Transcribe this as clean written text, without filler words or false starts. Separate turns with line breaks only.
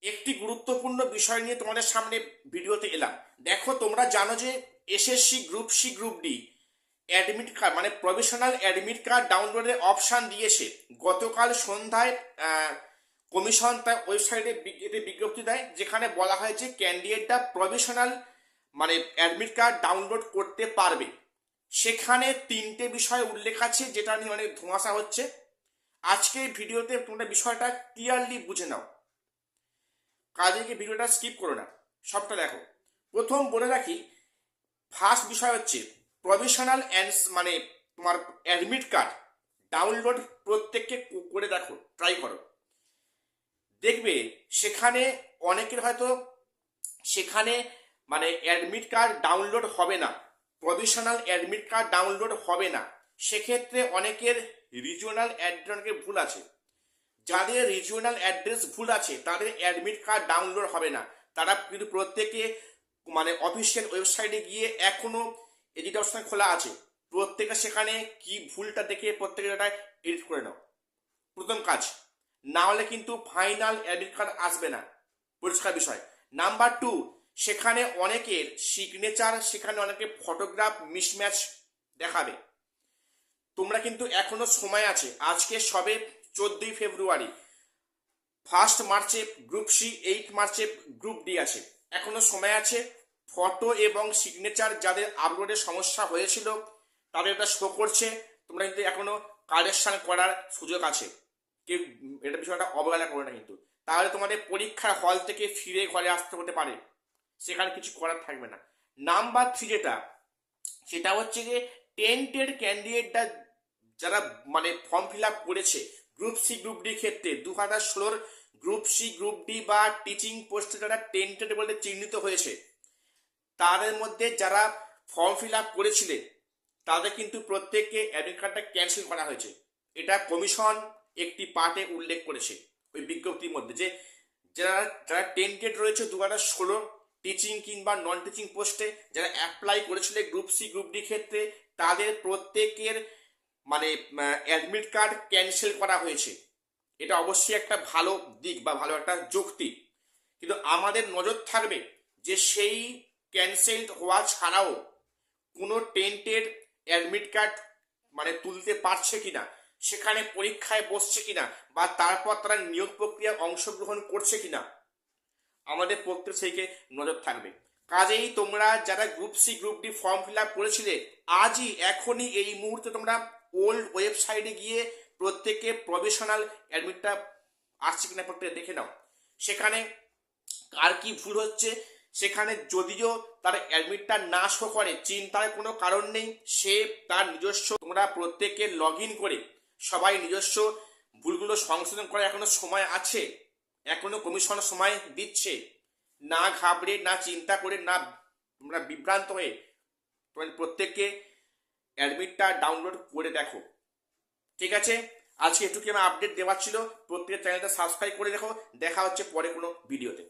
একটি গুরুত্বপূর্ণ বিষয় নিয়ে তোমাদের সামনে ভিডিওতে এলাম। দেখো, তোমরা জানো যে SSC group C group D admit card মানে প্রভিশনাল অ্যাডমিট কার্ড ডাউনলোডের অপশান দিয়েছে। গতকাল সন্ধ্যায় কমিশন তার ওয়েবসাইটে বিজ্ঞপ্তি দেয়, যেখানে বলা হয় যে ক্যান্ডিডেটরা প্রভিশনাল মানে অ্যাডমিট কার্ড ডাউনলোড করতে পারবে। সেখানে তিনটে বিষয় উল্লেখ আছে, যেটা নিয়ে অনেক ধোঁয়াশা হচ্ছে। আজকে ভিডিওতে তোমরা বিষয়টা ক্লিয়ারলি বুঝে নাও, কাজে ভিডিওটা স্কিপ করো না, সবটা দেখো। প্রথম বলে রাখি, ফার্স্ট বিষয় হচ্ছে প্রভিশনাল মানে তোমার অ্যাডমিট কার্ড ডাউনলোড প্রত্যেককে করে দেখো, ট্রাই করো। দেখবে সেখানে অনেকের হয়তো সেখানে মানে অ্যাডমিট কার্ড ডাউনলোড হবে না, প্রভিশনাল অ্যাডমিট কার্ড ডাউনলোড হবে না। সেক্ষেত্রে অনেকের রিজিওনাল অ্যাড্রেসের ভুল আছে। যাদের রিজিওনাল অ্যাড্রেস ভুল আছে তাদের অ্যাডমিট কার্ড ডাউনলোড হবে না। তারা কিন্তু প্রত্যেকে মানে অফিসিয়াল ওয়েবসাইটে গিয়ে এখনো এডিট অপশন খোলা আছে, প্রত্যেকে সেখানে কি ভুলটা দেখে প্রত্যেকে এটা এডিট করে নাও, প্রথম কাজ। না হলে কিন্তু ফাইনাল অ্যাডমিট কার্ড আসবে না, পরিষ্কার বিষয়। নাম্বার 2, সেখানে অনেকের সিগনেচার, সেখানে অনেকের ফটোগ্রাফ মিসম্যাচ দেখাবে। তোমরা কিন্তু এখনো সময় আছে, আজকে সবে 14ই ফেব্রুয়ারি, 1 মার্চে গ্রুপ সি, 8 মার্চে গ্রুপ ডি আছে, এখনো সময় আছে। ফটো এবং সিগনেচার যাদের আপলোডের সমস্যা হয়েছিল তাদের এটা শো করছে, তোমরা কিন্তু এখনো কারেকশন করার সুযোগ আছে, কেউ এটা বিষয়টা অবহেলা করে না কিন্তু। তাহলে তোমাদের পরীক্ষার হল থেকে ফিরে ঘরে আসতে হতে পারে, সেখানে কিছু করার থাকবে না। নাম্বার 3 যেটা, সেটা হচ্ছে যে টেন্টেড ক্যান্ডিডেটরা যারা মানে ফর্ম ফিল আপ করেছে গ্রুপ সি গ্রুপ ডি ক্ষেত্রে 2016 গ্রুপ সি গ্রুপ ডি বা টিচিং পোস্টে যারা টেন্টেড বলে চিহ্নিত হয়েছে, তাদের মধ্যে যারা ফর্ম ফিল আপ করেছিলেন তাদের কিন্তু প্রত্যেককে অ্যাডমিট কার্ডটা ক্যান্সেল করা হয়েছে। এটা কমিশন একটি পার্টে উল্লেখ করেছে ওই বিজ্ঞপ্তির মধ্যে, যে যারা যারা টেন্টেড রয়েছে 2016 টিচিং কিংবা নন টিচিং পোস্টে যারা অ্যাপ্লাই করেছিল গ্রুপ সি গ্রুপ ডি ক্ষেত্রে, তাদের প্রত্যেকের মানে অ্যাডমিট কার্ড ক্যান্সেল করা হয়েছে। এটা অবশ্যই একটা ভালো দিক বা ভালো একটা যুক্তি, কিন্তু আমাদের নজর থাকবে যে সেই ক্যান্সেল হওয়া ছাড়াও কোনো টেন্টেড অ্যাডমিট কার্ড মানে তুলতে পারছে কিনা, সেখানে পরীক্ষায় বসছে কিনা, বা তারপর তারা নিয়োগ প্রক্রিয়ায় অংশগ্রহণ করছে কিনা, আমাদের প্রত্যেক সেইকে নজর থাকবে। কাজেই তোমরা যারা group C group D form fill up করেছিলে, আজই এখনই এই মুহূর্তে তোমরা ওল্ড ওয়েবসাইটে গিয়ে প্রত্যেকে প্রভিশনাল অ্যাডমিটটা আসছে কিনা প্রত্যেকে দেখে নাও। সেখানে কার কি ভুল হচ্ছে, সেখানে যদিও তার অ্যাডমিটটা না শো করে, চিন্তার কোনো কারণ নেই। সে তার নিজস্ব, তোমরা প্রত্যেকে লগ ইন করে সবাই নিজস্ব ভুলগুলো সংশোধন করে, এখনো সময় আছে, এখনো কমিশন সময় দিচ্ছে। না ঘাবড়ে, না চিন্তা করে, না তোমরা বিভ্রান্ত হয়ে তোমাদের প্রত্যেককে অ্যাডমিটটা ডাউনলোড করে দেখো, ঠিক আছে? আজকে এটুকু আমার আপডেট দেওয়ার ছিল। প্রত্যেকের চ্যানেলটা সাবস্ক্রাইব করে দেখো। দেখা হচ্ছে পরে কোনো ভিডিওতে।